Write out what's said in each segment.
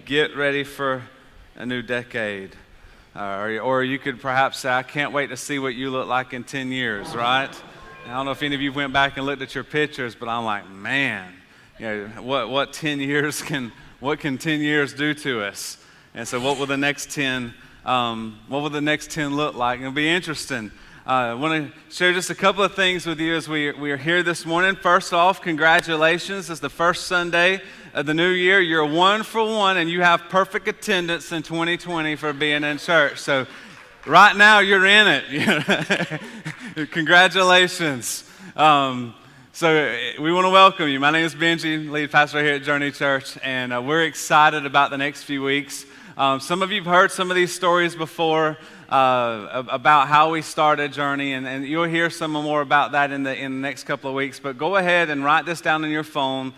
get ready for a new decade. Or you could perhaps say, I can't wait to see what you look like in 10 years, right? I don't know if any of you went back and looked at your pictures, but I'm like, man, what 10 years what can 10 years do to us? And so what will the next 10 look like? It'll be interesting. I want to share just a couple of things with you as we are here this morning. First off, congratulations. It's the first Sunday of the new year. You're 1 for 1, and you have perfect attendance in 2020 for being in church. So right now, you're in it. Congratulations. So we want to welcome you. My name is Benji, lead pastor here at Journey Church, and we're excited about the next few weeks. Some of you have heard some of these stories before about how we started Journey, and you'll hear some more about that in the next couple of weeks. But go ahead and write this down on your phone.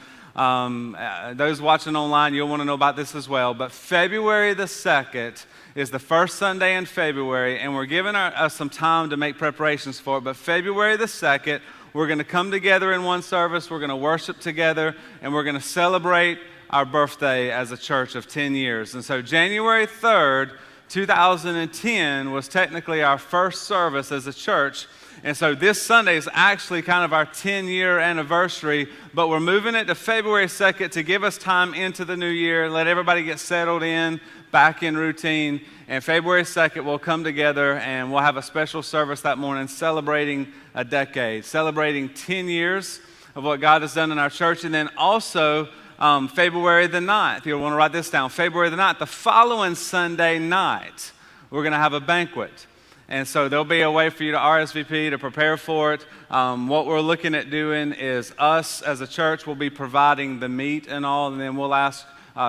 Those watching online, you'll want to know about this as well. But February the 2nd is the first Sunday in February, and we're giving us some time to make preparations for it. But February the 2nd, we're going to come together in one service, we're going to worship together, and we're going to celebrate our birthday as a church of 10 years. And so January 3rd, 2010 was technically our first service as a church. And so this Sunday is actually kind of our 10-year anniversary, but we're moving it to February 2nd to give us time into the new year, let everybody get settled in, back in routine. And February 2nd, we'll come together and we'll have a special service that morning celebrating a decade, celebrating 10 years of what God has done in our church. And then also February the 9th, you'll want to write this down, February the 9th, the following Sunday night, we're going to have a banquet. And so there'll be a way for you to RSVP, to prepare for it. What we're looking at doing is us as a church will be providing the meat and all, and then we'll ask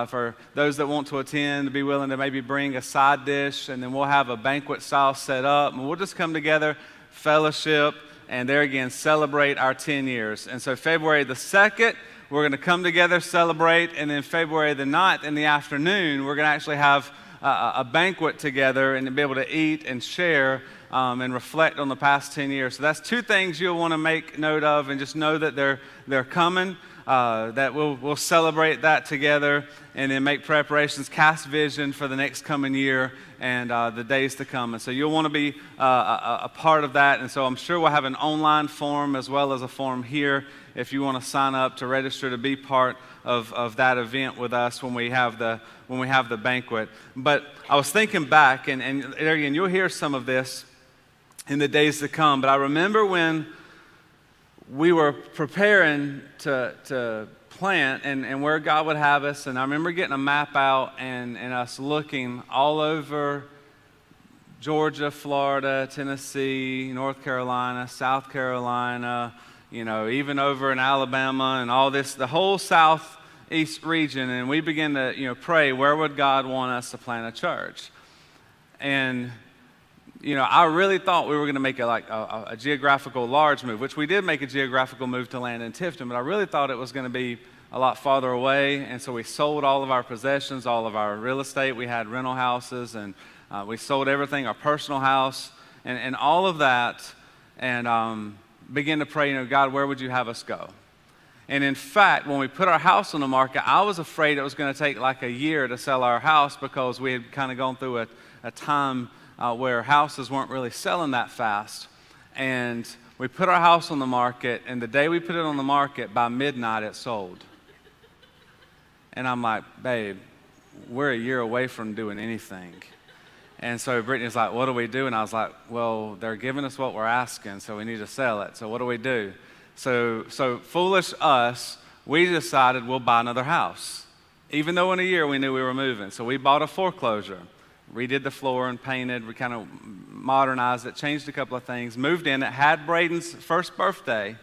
for those that want to attend to be willing to maybe bring a side dish, and then we'll have a banquet style set up, and we'll just come together, fellowship, and there again, celebrate our 10 years. And so February the 2nd, we're going to come together, celebrate, and then February the 9th in the afternoon, we're going to actually have a banquet together and to be able to eat and share and reflect on the past 10 years. So that's two things you'll want to make note of, and just know that they're coming, that we'll celebrate that together, and then make preparations, cast vision for the next coming year and the days to come. And so you'll want to be a part of that. And so I'm sure we'll have an online form as well as a form here if you want to sign up to register to be part of that event with us when we have the banquet. But I was thinking back, and again, you'll hear some of this in the days to come, but I remember when we were preparing to plant and where God would have us, and I remember getting a map out and us looking all over Georgia, Florida, Tennessee, North Carolina, South Carolina, even over in Alabama and all this, the whole southeast region, and we began to, pray, where would God want us to plant a church? And, I really thought we were going to make a geographical large move, which we did make a geographical move to land in Tifton, but I really thought it was going to be a lot farther away, and so we sold all of our possessions, all of our real estate. We had rental houses, and we sold everything, our personal house, and all of that, and begin to pray, God, where would you have us go? And in fact, when we put our house on the market, I was afraid it was going to take like a year to sell our house, because we had kind of gone through a time where houses weren't really selling that fast. And we put our house on the market, and the day we put it on the market, by midnight it sold. And I'm like, babe, we're a year away from doing anything. And so Brittany's like, what do we do? And I was like, well, they're giving us what we're asking, so we need to sell it. So what do we do? So foolish us, we decided we'll buy another house, even though in a year we knew we were moving. So we bought a foreclosure, redid the floor and painted, we kind of modernized it, changed a couple of things, moved in. It had Braden's first birthday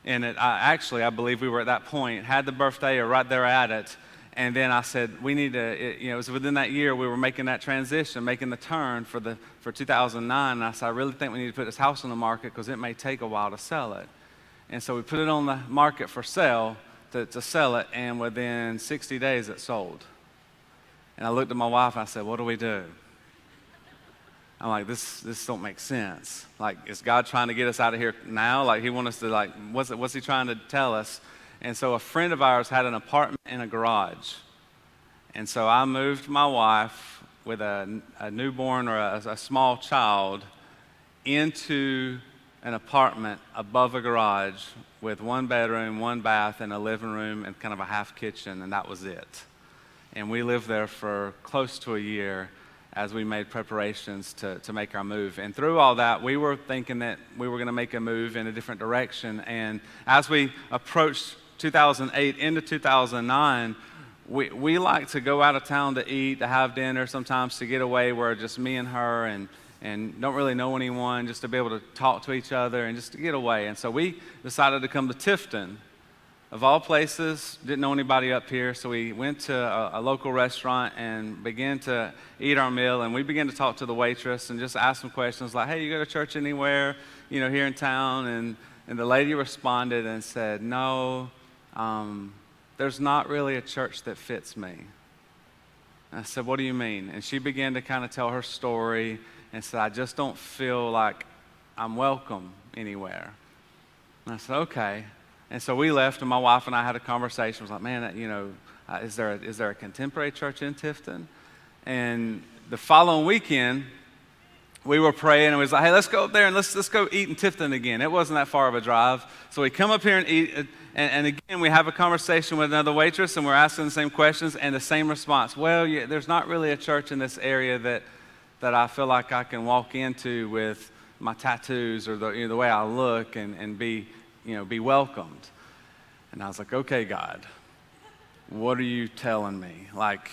in it. I believe we were at that point, had the birthday or right there at it. And then I said, we need to, it was within that year we were making that transition, making the turn for 2009. And I said, I really think we need to put this house on the market because it may take a while to sell it. And so we put it on the market for sale, to sell it, and within 60 days it sold. And I looked at my wife and I said, what do we do? I'm like, this don't make sense. Like, is God trying to get us out of here now? Like, he wants us to, what's he trying to tell us? And so a friend of ours had an apartment in a garage. And so I moved my wife with a newborn or a small child into an apartment above a garage with one bedroom, one bath, and a living room and kind of a half kitchen, and that was it. And we lived there for close to a year as we made preparations to make our move. And through all that, we were thinking that we were going to make a move in a different direction. And as we approached 2008 into 2009, we like to go out of town to eat, to have dinner, sometimes to get away where just me and her and don't really know anyone, just to be able to talk to each other and just to get away. And so we decided to come to Tifton. Of all places, didn't know anybody up here, so we went to a local restaurant and began to eat our meal, and we began to talk to the waitress and just ask some questions like, hey, you go to church anywhere, here in town? And the lady responded and said, no, there's not really a church that fits me. And I said, what do you mean? And she began to kind of tell her story and said, I just don't feel like I'm welcome anywhere. And I said, okay. And so we left, and my wife and I had a conversation. I was like, man, is there a contemporary church in Tifton? And the following weekend, we were praying, and we was like, hey, let's go up there and let's go eat in Tifton again. It wasn't that far of a drive. So we come up here and eat, and again, we have a conversation with another waitress, and we're asking the same questions, and the same response. Well, there's not really a church in this area that I feel like I can walk into with my tattoos or the way I look and be welcomed. And I was like, okay, God, what are you telling me? Like,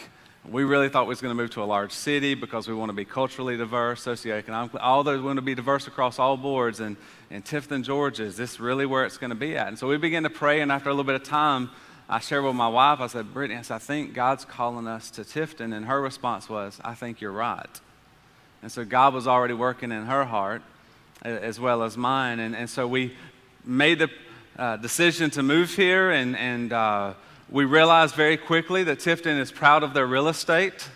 we really thought we was going to move to a large city because we want to be culturally diverse, socioeconomically, all those want to be diverse across all boards. And Tifton, Georgia, is this really where it's going to be at? And so we began to pray, and after a little bit of time, I shared with my wife, I said, Brittany, I think God's calling us to Tifton. And her response was, I think you're right. And so God was already working in her heart as well as mine. And so we made the decision to move here, and we realized very quickly that Tifton is proud of their real estate.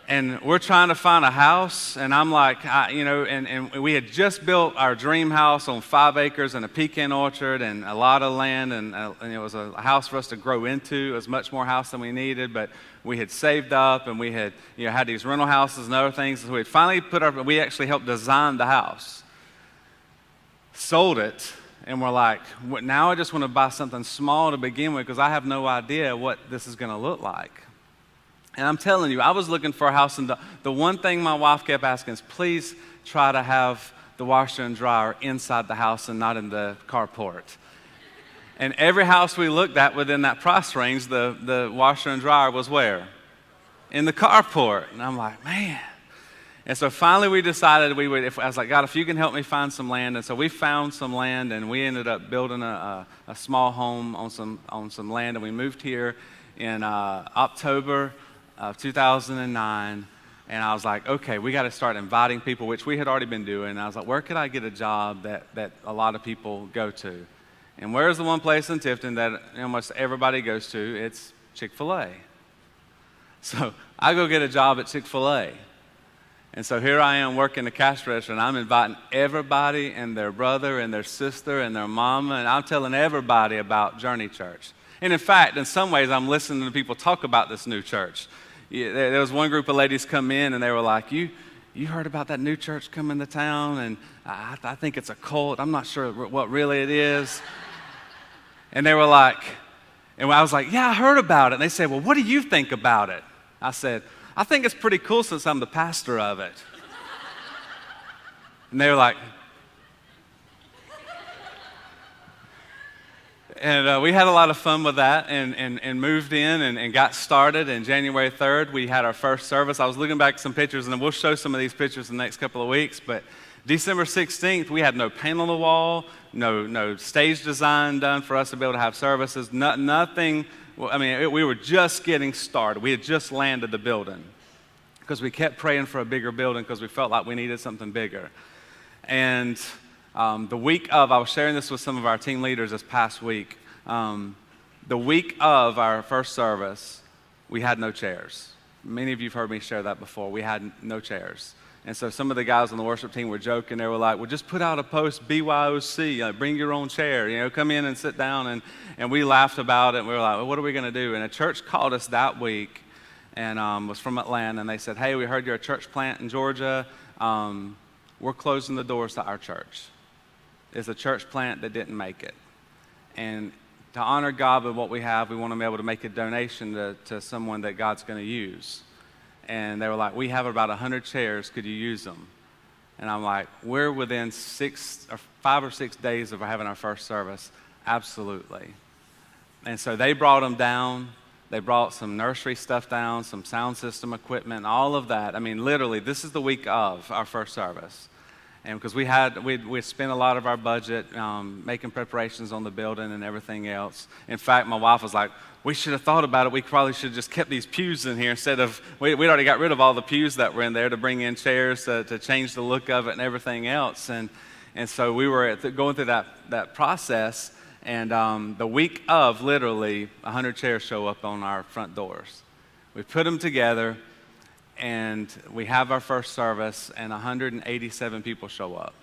And we're trying to find a house, and I'm like, and we had just built our dream house on 5 acres and a pecan orchard and a lot of land, and it was a house for us to grow into. It was much more house than we needed, but we had saved up, and we had had these rental houses and other things. So we had finally we actually helped design the house, sold it, and we're like, now I just want to buy something small to begin with because I have no idea what this is going to look like. And I'm telling you, I was looking for a house, and the one thing my wife kept asking is, please try to have the washer and dryer inside the house and not in the carport. And every house we looked at within that price range, the washer and dryer was where? In the carport. And I'm like, man. And so finally we decided I was like, God, if you can help me find some land. And so we found some land, and we ended up building a small home on some land, and we moved here in October of 2009, and I was like, okay, we got to start inviting people, which we had already been doing. And I was like, where could I get a job that a lot of people go to? And where's the one place in Tifton that almost everybody goes to? It's Chick-fil-A. So I go get a job at Chick-fil-A. And so here I am working the cash register, and I'm inviting everybody and their brother and their sister and their mama, and I'm telling everybody about Journey Church. And in fact, in some ways, I'm listening to people talk about this new church. There was one group of ladies come in, and they were like, you heard about that new church coming to town? And I think it's a cult. I'm not sure what really it is. And they were like, and I was like, yeah, I heard about it. And they said, well, what do you think about it? I said, I think it's pretty cool since I'm the pastor of it. And they were like, and we had a lot of fun with that and moved in and got started. And January 3rd, we had our first service. I was looking back at some pictures, and we'll show some of these pictures in the next couple of weeks. But December 16th, we had no paint on the wall, no stage design done for us to be able to have services, nothing. I mean, we were just getting started. We had just landed the building because we kept praying for a bigger building because we felt like we needed something bigger. And the week of, I was sharing this with some of our team leaders this past week. The week of our first service, we had no chairs. Many of you have heard me share that before. We had no chairs. And so some of the guys on the worship team were joking. They were like, well, just put out a post, BYOC, bring your own chair, come in and sit down. And we laughed about it. And we were like, well, what are we going to do? And a church called us that week and was from Atlanta. And they said, hey, we heard you're a church plant in Georgia. We're closing the doors to our church. It's a church plant that didn't make it. And to honor God with what we have, we want to be able to make a donation to someone that God's going to use. And they were like, we have about 100 chairs. Could you use them? And I'm like, we're within 5 or 6 days of having our first service. Absolutely. And so they brought them down. They brought some nursery stuff down, some sound system equipment, all of that. I mean, literally, this is the week of our first service. And because we spent a lot of our budget making preparations on the building and everything else. In fact, my wife was like, we should have thought about it. We probably should have just kept these pews in here instead of, we'd already got rid of all the pews that were in there to bring in chairs to change the look of it and everything else. And so we were going through that process. And the week of, literally, 100 chairs show up on our front doors. We put them together, and we have our first service, and 187 people show up.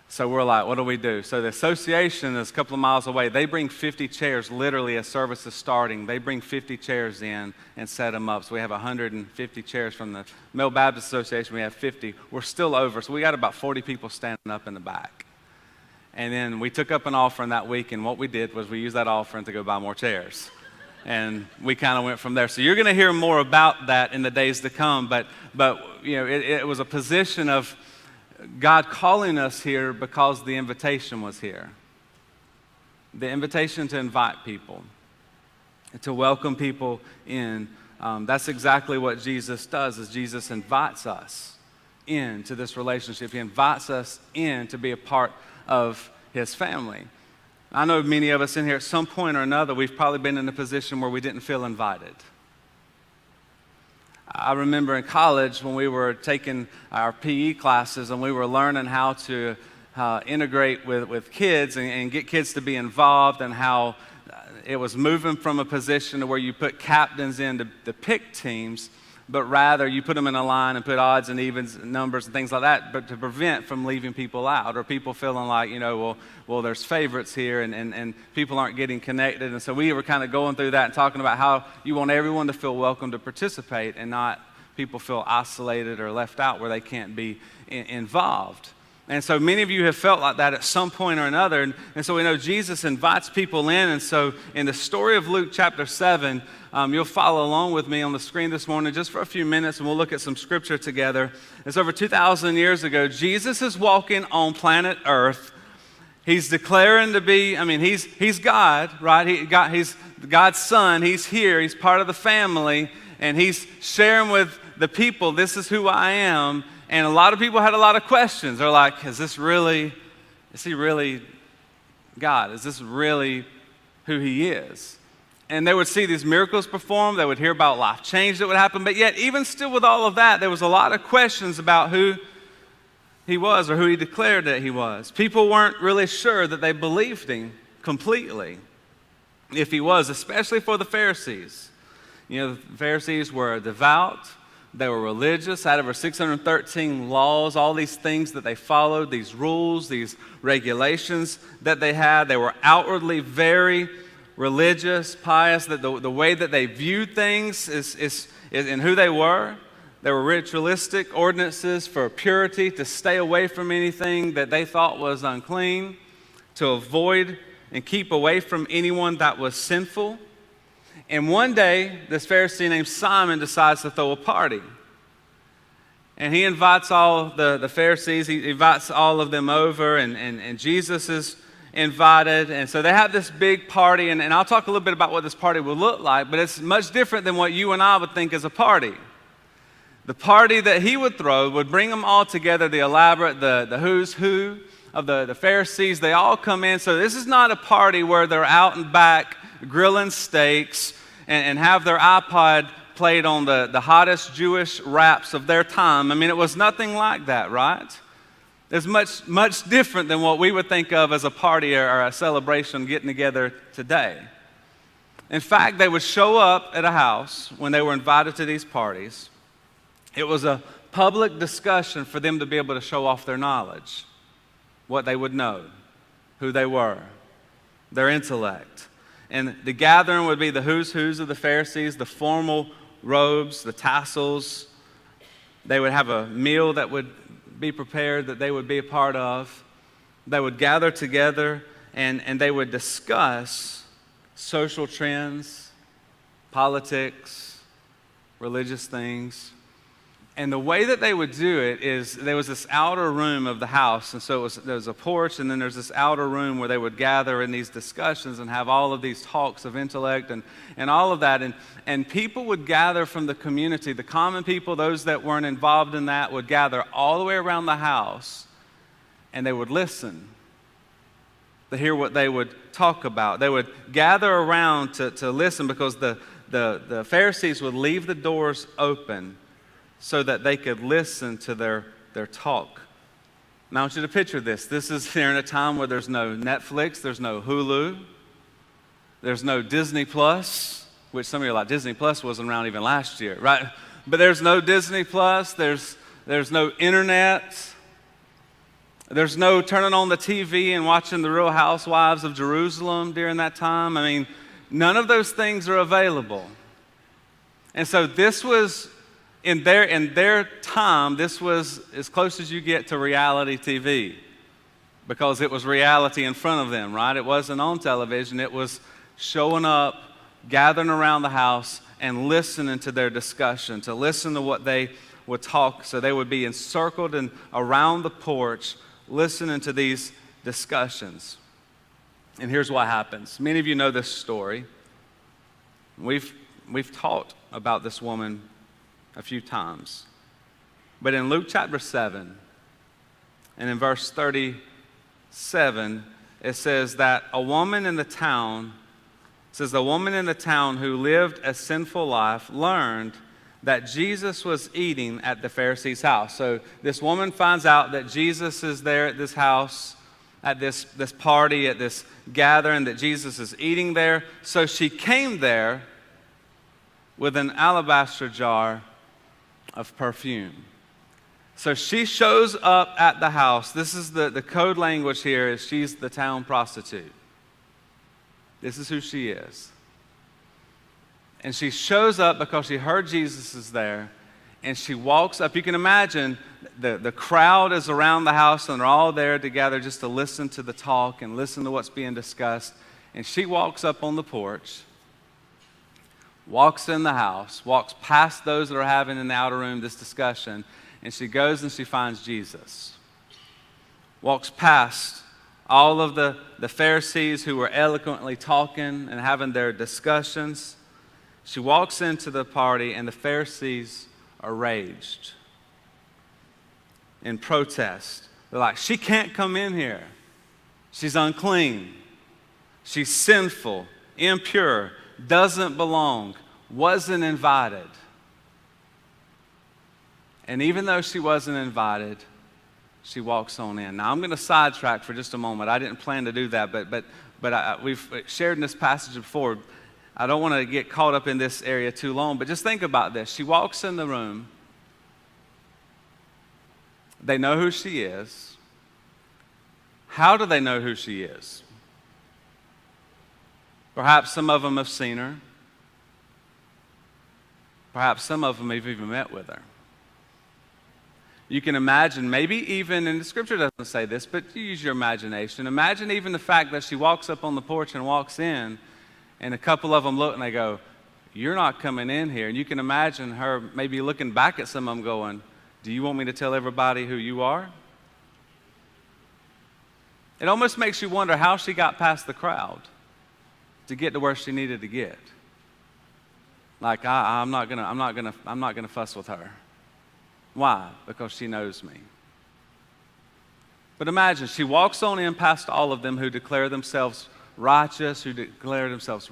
So we're like, what do we do? So the association is a couple of miles away. They bring 50 chairs, literally as service is starting. They bring 50 chairs in and set them up. So we have 150 chairs from the Male Baptist Association. We have 50. We're still over. So we got about 40 people standing up in the back. And then we took up an offering that week, and what we did was we used that offering to go buy more chairs. And we kind of went from there. So you're going to hear more about that in the days to come. But it was a position of God calling us here because the invitation was here. The invitation to invite people, to welcome people in. That's exactly what Jesus does, is Jesus invites us into this relationship. He invites us in to be a part of his family. I know many of us in here at some point or another, we've probably been in a position where we didn't feel invited. I remember in college when we were taking our PE classes and we were learning how to integrate with kids and get kids to be involved, and how it was moving from a position to where you put captains in to pick teams, but rather you put them in a line and put odds and evens and numbers and things like that, but to prevent from leaving people out, or people feeling like, well, there's favorites here and people aren't getting connected. And so we were kind of going through that and talking about how you want everyone to feel welcome to participate and not people feel isolated or left out where they can't be involved. And so many of you have felt like that at some point or another. And so we know Jesus invites people in. And so in the story of Luke chapter 7, you'll follow along with me on the screen this morning just for a few minutes, and we'll look at some scripture together. It's over 2,000 years ago. Jesus is walking on planet Earth. He's declaring to be, he's God, right? He's God's son. Is here. He's part of the family. And he's sharing with the people, this is who I am. And a lot of people had a lot of questions. They're like, is he really God? Is this really who he is? And they would see these miracles performed. They would hear about life change that would happen. But yet, even still with all of that, there was a lot of questions about who he was or who he declared that he was. People weren't really sure that they believed him completely, if he was, especially for the Pharisees. The Pharisees were devout. They were religious, had over 613 laws, all these things that they followed, these rules, these regulations that they had. They were outwardly very religious, pious, that the way that they viewed things is in who they were. There were ritualistic ordinances for purity, to stay away from anything that they thought was unclean, to avoid and keep away from anyone that was sinful. And one day, this Pharisee named Simon decides to throw a party. And he invites all the Pharisees, he invites all of them over, and Jesus is invited. And so they have this big party, and I'll talk a little bit about what this party will look like, but it's much different than what you and I would think is a party. The party that he would throw would bring them all together, the elaborate, the who's who of the Pharisees. They all come in. So this is not a party where they're out and back grilling steaks and have their iPod played on the hottest Jewish raps of their time. It was nothing like that, right? It's much different than what we would think of as a party or a celebration getting together today. In fact, they would show up at a house when they were invited to these parties. It was a public discussion for them to be able to show off their knowledge, what they would know, who they were, their intellect. And the gathering would be the who's who's of the Pharisees, the formal robes, the tassels. They would have a meal that would be prepared that they would be a part of. They would gather together and they would discuss social trends, politics, religious things. And the way that they would do it is there was this outer room of the house. And so there was a porch, and then there's this outer room where they would gather in these discussions and have all of these talks of intellect and all of that. And people would gather from the community. The common people, those that weren't involved in that, would gather all the way around the house, and they would listen to hear what they would talk about. They would gather around to listen, because the Pharisees would leave the doors open so that they could listen to their talk. Now I want you to picture this. This is here in a time where there's no Netflix, there's no Hulu, there's no Disney Plus, which some of you are like, Disney Plus wasn't around even last year, right? But there's no Disney Plus, there's no internet, there's no turning on the TV and watching The Real Housewives of Jerusalem during that time. I mean, none of those things are available. And so this was, in their time, this was as close as you get to reality TV, because it was reality in front of them, right? It wasn't on television. It was showing up, gathering around the house, and listening to their discussion, to listen to what they would talk. So they would be encircled and around the porch, listening to these discussions. And here's what happens. Many of you know this story. We've taught about this woman a few times. But in Luke chapter 7, and in verse 37, it says that a woman in the town who lived a sinful life learned that Jesus was eating at the Pharisee's house. So this woman finds out that Jesus is there at this house, at this party, at this gathering, that Jesus is eating there. So she came there with an alabaster jar of perfume. So she shows up at the house. This is the code language here, is she's the town prostitute. This is who she is. And she shows up because she heard Jesus is there, and she walks up. You can imagine the crowd is around the house, and they're all there together just to listen to the talk and listen to what's being discussed. And she walks up on the porch, walks in the house, walks past those that are having in the outer room this discussion, and she goes and she finds Jesus. Walks past all of the Pharisees who were eloquently talking and having their discussions. She walks into the party, and the Pharisees are raged in protest. They're like, she can't come in here. She's unclean. She's sinful, impure, doesn't belong, wasn't invited. And even though she wasn't invited, she walks on in. Now I'm going to sidetrack for just a moment. I didn't plan to do that, but we've shared in this passage before. I don't want to get caught up in this area too long, but just think about this. She walks in the room. They know who she is. How do they know who she is? Perhaps some of them have seen her. Perhaps some of them have even met with her. You can imagine, maybe even, and the scripture doesn't say this, but you use your imagination. Imagine even the fact that she walks up on the porch and walks in, and a couple of them look and they go, you're not coming in here. And you can imagine her maybe looking back at some of them going, do you want me to tell everybody who you are? It almost makes you wonder how she got past the crowd to get to where she needed to get. Like, I'm not gonna fuss with her. Why? Because she knows me. But imagine, she walks on in past all of them who declare themselves righteous, who declare themselves,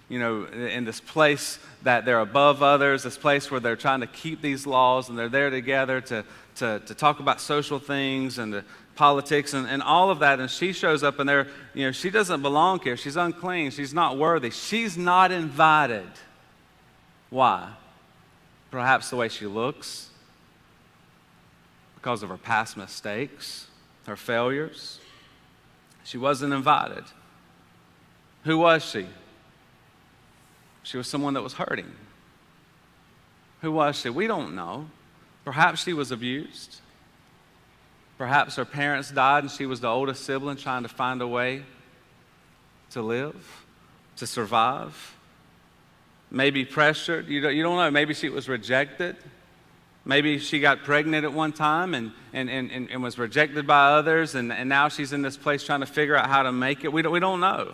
in this place that they're above others, this place where they're trying to keep these laws, and they're there together to talk about social things and politics and all of that. And she shows up, and she doesn't belong here. She's unclean. She's not worthy. She's not invited. Why? Perhaps the way she looks. because of her past mistakes, her failures. She wasn't invited. Who was she? She was someone that was hurting. Who was she? We don't know. Perhaps she was abused. Perhaps her parents died and she was the oldest sibling trying to find a way to live, to survive. Maybe pressured. You don't know. Maybe she was rejected. Maybe she got pregnant at one time and was rejected by others, and now she's in this place trying to figure out how to make it. We don't know.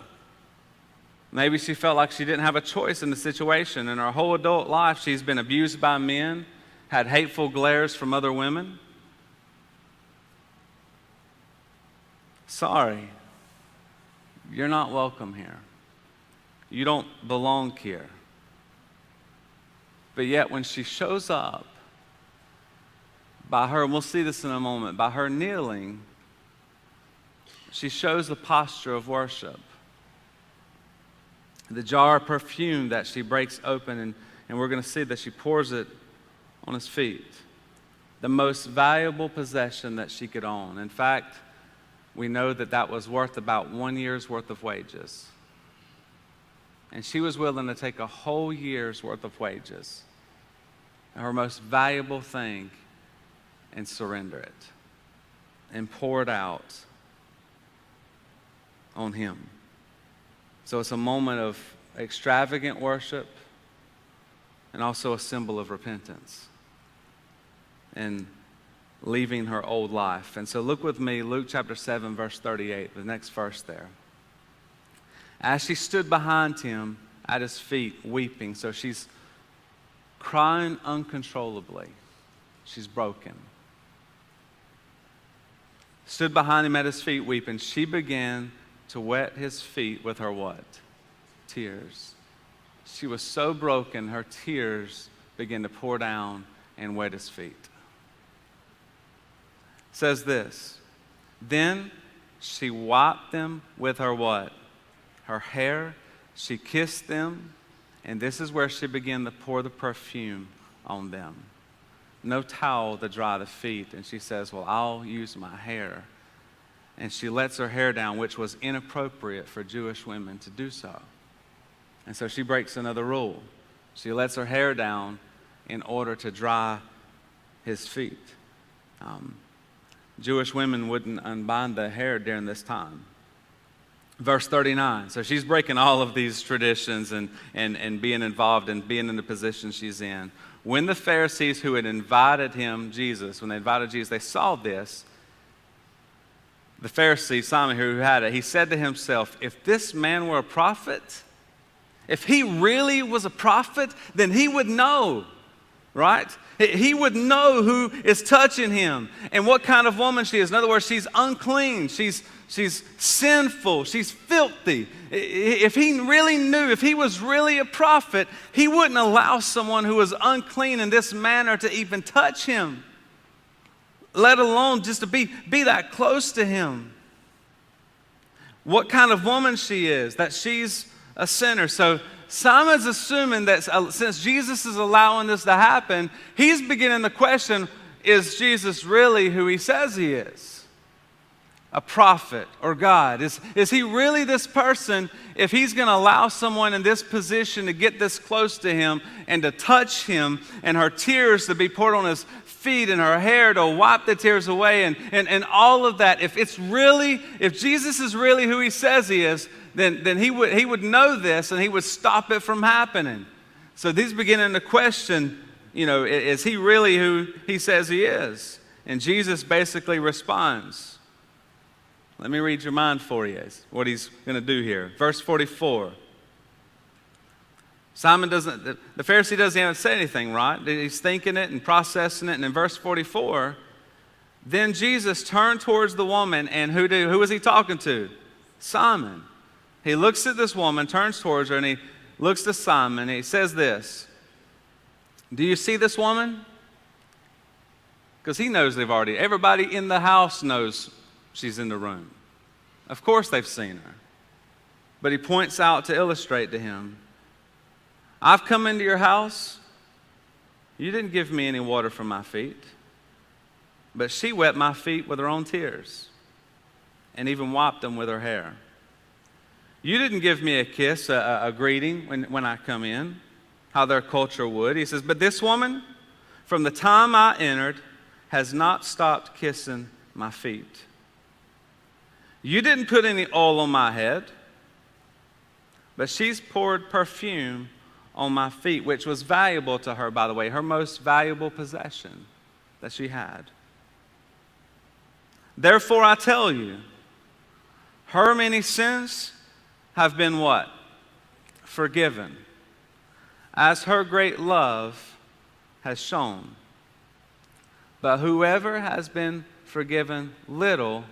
Maybe she felt like she didn't have a choice in the situation. In her whole adult life, she's been abused by men, had hateful glares from other women. Sorry, you're not welcome here. You don't belong here. But yet when she shows up, by her, and we'll see this in a moment, by her kneeling, she shows the posture of worship. The jar of perfume that she breaks open, and we're going to see that she pours it on his feet. The most valuable possession that she could own. In fact, we know that that was worth about 1 year's worth of wages. And she was willing to take a whole year's worth of wages, her most valuable thing, and surrender it and pour it out on him. So it's a moment of extravagant worship and also a symbol of repentance and leaving her old life. And so look with me, Luke chapter 7, verse 38, the next verse there. As she stood behind him at his feet weeping, so she's crying uncontrollably. She's broken. Stood behind him at his feet weeping. She began to wet his feet with her what? Tears. She was so broken, her tears began to pour down and wet his feet. It says this, then she wiped them with her what? Her hair. She kissed them, and this is where she began to pour the perfume on them. No towel to dry the feet. And she says, well, I'll use my hair. And she lets her hair down, which was inappropriate for Jewish women to do so. And so she breaks another rule. She lets her hair down in order to dry his feet. Jewish women wouldn't unbind the hair during this time. Verse 39. So she's breaking all of these traditions and being involved and being in the position she's in. When the Pharisees who had invited him, Jesus, when they invited Jesus, they saw this. The Pharisee, Simon, who had it, he said to himself, if this man were a prophet, if he really was a prophet, then he would know, right? He would know who is touching him and what kind of woman she is. In other words, she's unclean. She's sinful. She's filthy. If he really knew, if he was really a prophet, he wouldn't allow someone who was unclean in this manner to even touch him, let alone just to be that close to him. What kind of woman she is, that she's a sinner. So Simon's assuming that since Jesus is allowing this to happen, he's beginning to question, is Jesus really who he says he is? A prophet or God? Is he really this person if he's going to allow someone in this position to get this close to him and to touch him and her tears to be poured on his feet and her hair to wipe the tears away and all of that? If Jesus is really who he says he is, then he would know this and he would stop it from happening. So he's beginning to question, is he really who he says he is? And Jesus basically responds. Let me read your mind for you, what he's going to do here. Verse 44. The Pharisee doesn't even say anything, right? He's thinking it and processing it. And in verse 44, then Jesus turned towards the woman, and who was he talking to? Simon. He looks at this woman, turns towards her, and he looks to Simon, and he says this, do you see this woman? Because he knows everybody in the house knows she's in the room. Of course they've seen her. But he points out to illustrate to him, I've come into your house. You didn't give me any water for my feet. but she wet my feet with her own tears and even wiped them with her hair. You didn't give me a kiss, a greeting when I come in, how their culture would. He says, but this woman, from the time I entered, has not stopped kissing my feet. You didn't put any oil on my head, but she's poured perfume on my feet, which was valuable to her, by the way, her most valuable possession that she had. Therefore, I tell you, her many sins have been what? Forgiven, as her great love has shown. But whoever has been forgiven little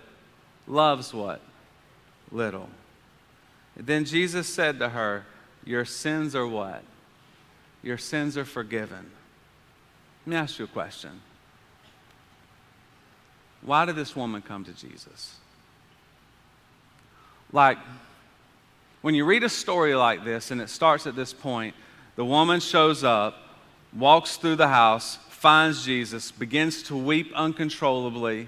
loves what? Little. Then Jesus said to her, your sins are what? Your sins are forgiven. Let me ask you a question. Why did this woman come to Jesus? Like, when you read a story like this and it starts at this point, the woman shows up, walks through the house, finds Jesus, begins to weep uncontrollably.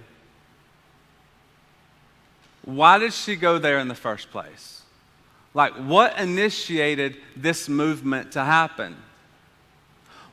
Why did she go there in the first place? Like, what initiated this movement to happen?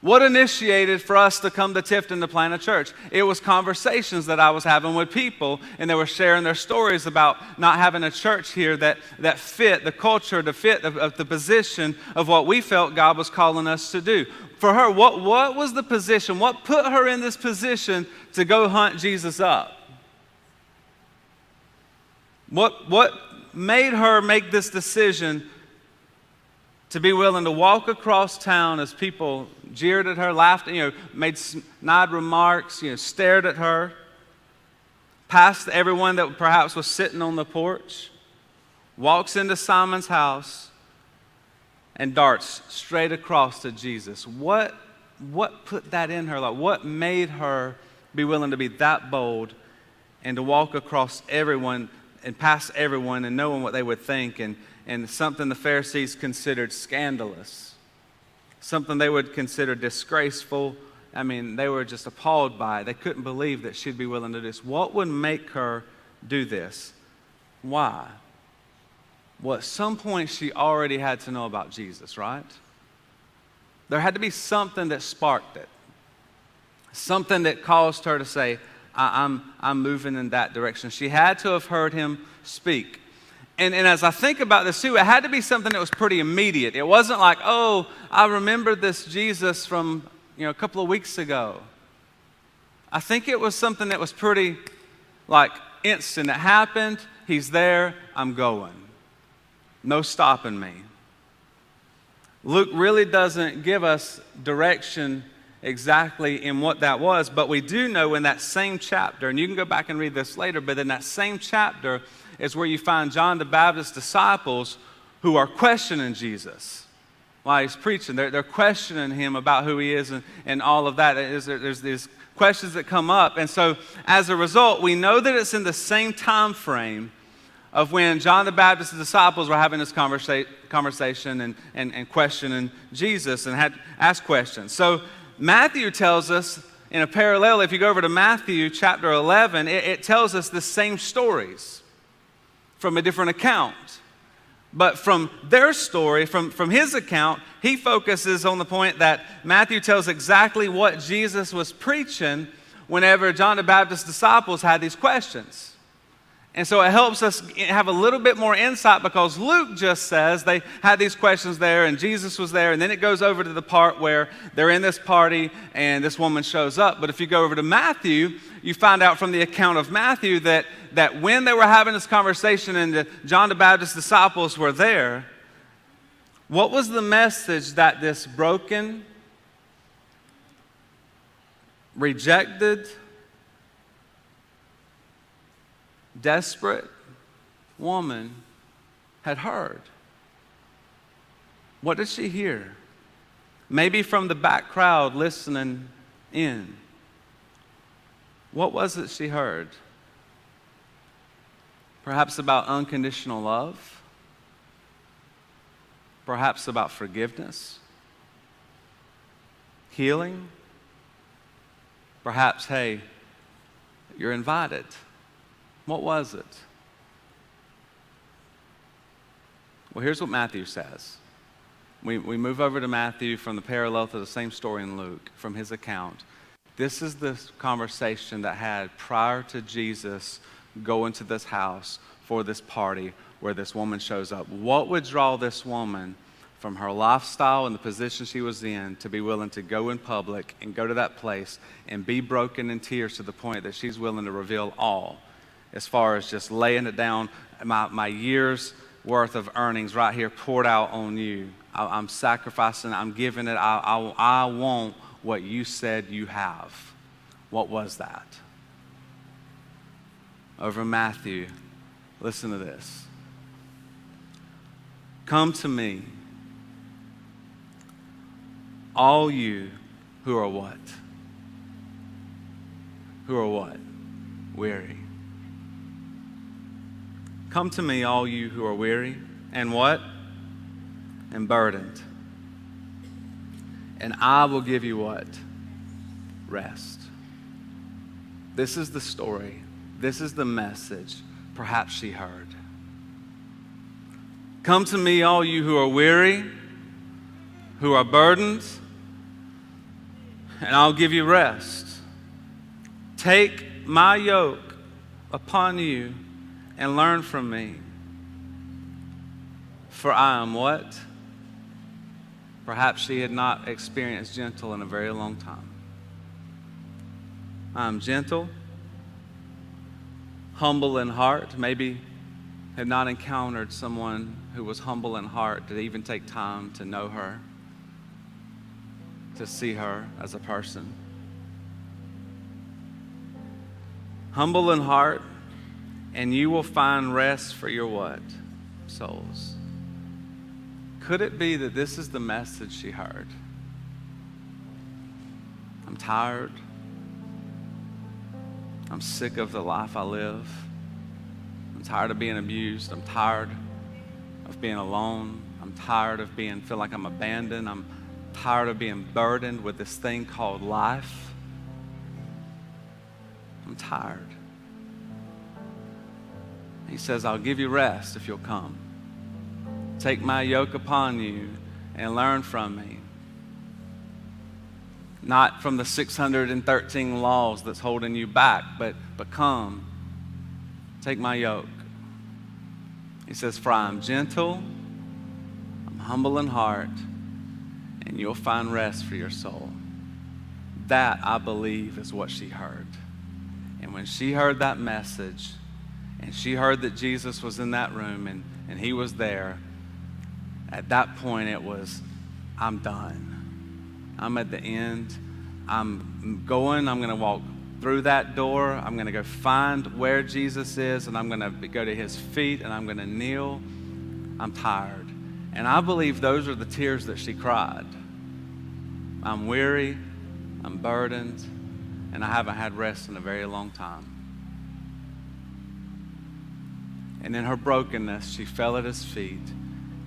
What initiated for us to come to Tifton to plant a church? It was conversations that I was having with people, and they were sharing their stories about not having a church here that fit the culture, to fit of the position of what we felt God was calling us to do. For her, what was the position? What put her in this position to go hunt Jesus up? What made her make this decision to be willing to walk across town as people jeered at her, laughed, made snide remarks, stared at her, past everyone that perhaps was sitting on the porch, walks into Simon's house and darts straight across to Jesus? What put that in her? Like, what made her be willing to be that bold and to walk across everyone and past everyone and knowing what they would think, and something the Pharisees considered scandalous, something they would consider disgraceful? I mean, they were just appalled by it. They couldn't believe that she'd be willing to do this. What would make her do this? Why? Well, at some point she already had to know about Jesus, right? There had to be something that sparked it, something that caused her to say, I'm moving in that direction. She had to have heard him speak. And as I think about this too, it had to be something that was pretty immediate. It wasn't like, oh, I remember this Jesus from a couple of weeks ago. I think it was something that was pretty like instant. It happened, he's there, I'm going. No stopping me. Luke really doesn't give us direction exactly in what that was, but we do know in that same chapter, and you can go back and read this later, but in that same chapter is where you find John the Baptist's disciples who are questioning Jesus while he's preaching. They're questioning him about who he is and all of that. There's these questions that come up, and so as a result, we know that it's in the same time frame of when John the Baptist's disciples were having this conversation and questioning Jesus and had asked questions. So Matthew tells us in a parallel, if you go over to Matthew chapter 11, it tells us the same stories from a different account. But from their story, from his account, he focuses on the point that Matthew tells exactly what Jesus was preaching whenever John the Baptist's disciples had these questions. And so it helps us have a little bit more insight, because Luke just says they had these questions there and Jesus was there, and then it goes over to the part where they're in this party and this woman shows up. But if you go over to Matthew, you find out from the account of Matthew that when they were having this conversation and John the Baptist's disciples were there, what was the message that this broken, rejected, desperate woman had heard? What did she hear? Maybe from the back crowd listening in. What was it she heard? Perhaps about unconditional love. Perhaps about forgiveness. Healing. Perhaps, hey, You're invited. What was it? Well, here's what Matthew says. We move over to Matthew from the parallel to the same story in Luke, from his account. This is the conversation that had prior to Jesus going to this house for this party where this woman shows up. What would draw this woman from her lifestyle and the position she was in to be willing to go in public and go to that place and be broken in tears to the point that she's willing to reveal all, as far as just laying it down, my years worth of earnings right here poured out on you. I'm sacrificing, I'm giving it, I want what you said you have. What was that? Over in Matthew, listen to this. Come to me, all you who are what? Who are what? Weary. Come to me, all you who are weary, and what? And burdened. And I will give you what? Rest. This is the story. This is the message perhaps she heard. Come to me, all you who are weary, who are burdened, and I'll give you rest. Take my yoke upon you and learn from me. For I am what? Perhaps she had not experienced gentle in a very long time. I am gentle, humble in heart. Maybe had not encountered someone who was humble in heart to even take time to know her, to see her as a person. Humble in heart, and you will find rest for your what? Souls. Could it be that this is the message she heard? I'm tired. I'm sick of the life I live. I'm tired of being abused. I'm tired of being alone. I'm tired of feel like I'm abandoned. I'm tired of being burdened with this thing called life. I'm tired. He says, I'll give you rest if you'll come. Take my yoke upon you and learn from me. Not from the 613 laws that's holding you back, but come. Take my yoke. He says, for I am gentle, I'm humble in heart, and you'll find rest for your soul. That, I believe, is what she heard. And when she heard that message, and she heard that Jesus was in that room and he was there, at that point it was, I'm done. I'm at the end. I'm going to walk through that door. I'm going to go find where Jesus is, and I'm going to go to his feet, and I'm going to kneel. I'm tired. And I believe those are the tears that she cried. I'm weary, I'm burdened, and I haven't had rest in a very long time. And in her brokenness, she fell at his feet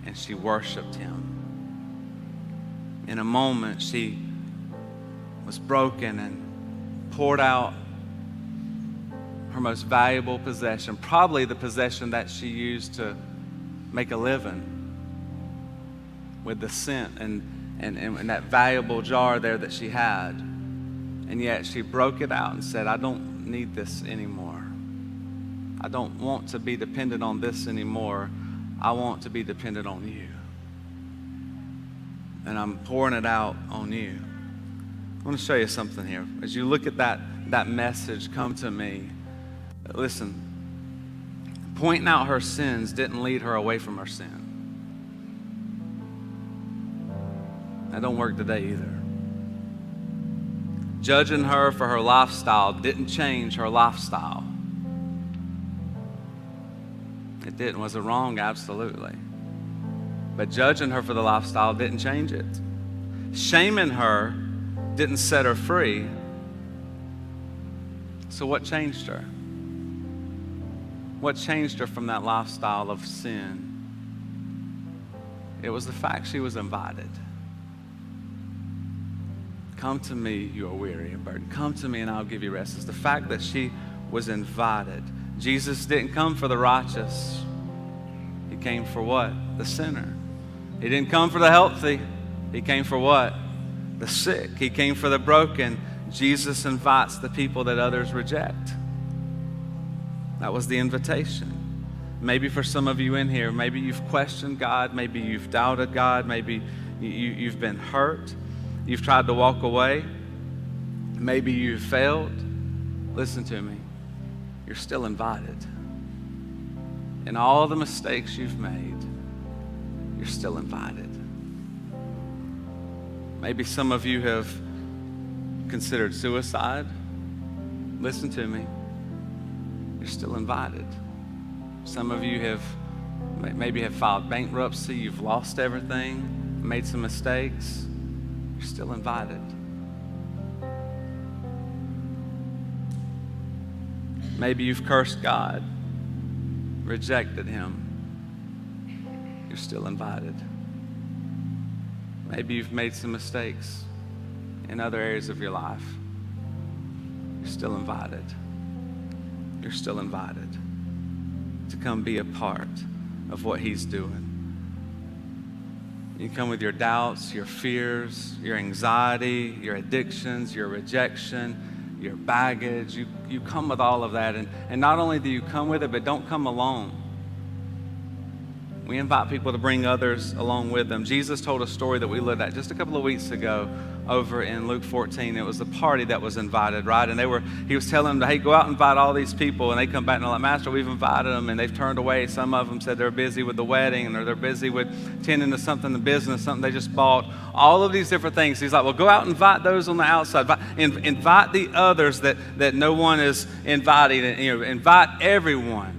and she worshiped him. In a moment, she was broken and poured out her most valuable possession, probably the possession that she used to make a living, with the scent and that valuable jar there that she had. And yet she broke it out and said, I don't need this anymore. I don't want to be dependent on this anymore. I want to be dependent on you. And I'm pouring it out on you. I want to show you something here. As you look at that message, come to me. Listen, pointing out her sins didn't lead her away from her sin. That don't work today either. Judging her for her lifestyle didn't change her lifestyle. It didn't. Was it wrong? Absolutely. But judging her for the lifestyle didn't change it. Shaming her didn't set her free. So what changed her? What changed her from that lifestyle of sin? It was the fact she was invited. Come to me, you are weary and burdened. Come to me and I'll give you rest. It's the fact that she was invited. Jesus didn't come for the righteous. He came for what? The sinner. He didn't come for the healthy. He came for what? The sick. He came for the broken. Jesus invites the people that others reject. That was the invitation. Maybe for some of you in here, maybe you've questioned God, maybe you've doubted God, maybe you've been hurt, you've tried to walk away, maybe you've failed. Listen to me. You're still invited. In all the mistakes you've made, you're still invited. Maybe some of you have considered suicide. Listen to me. You're still invited. Some of you have maybe have filed bankruptcy. You've lost everything, made some mistakes. You're still invited. Maybe you've cursed God, rejected Him. You're still invited. Maybe you've made some mistakes in other areas of your life. You're still invited. You're still invited to come be a part of what He's doing. You come with your doubts, your fears, your anxiety, your addictions, your rejection, your baggage. You come with all of that. And not only do you come with it, but don't come alone. We invite people to bring others along with them. Jesus told a story that we looked at just a couple of weeks ago over in Luke 14. It was the party that was invited, right? And he was telling them, hey, go out and invite all these people. And they come back and they're like, Master, we've invited them. And they've turned away. Some of them said they're busy with the wedding, or they're busy with tending to something, the business, something they just bought. All of these different things. He's like, well, go out and invite those on the outside. Invite the others that no one is inviting. Invite everyone.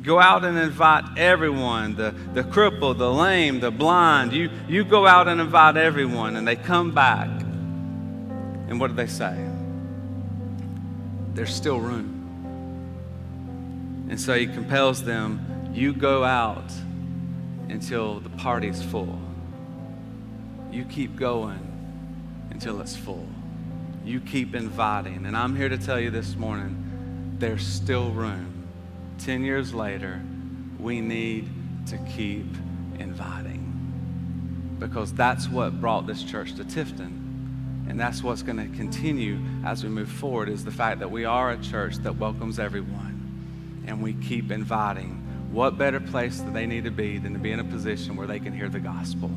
Go out and invite everyone, the crippled, the lame, the blind. You go out and invite everyone, and they come back. And what do they say? There's still room. And so He compels them, you go out until the party's full. You keep going until it's full. You keep inviting. And I'm here to tell you this morning, there's still room. 10 years later, we need to keep inviting, because that's what brought this church to Tifton. And that's what's going to continue as we move forward, is the fact that we are a church that welcomes everyone, and we keep inviting. What better place do they need to be than to be in a position where they can hear the gospel,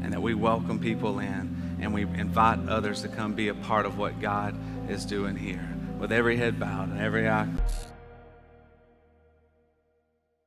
and that we welcome people in, and we invite others to come be a part of what God is doing here, with every head bowed and every eye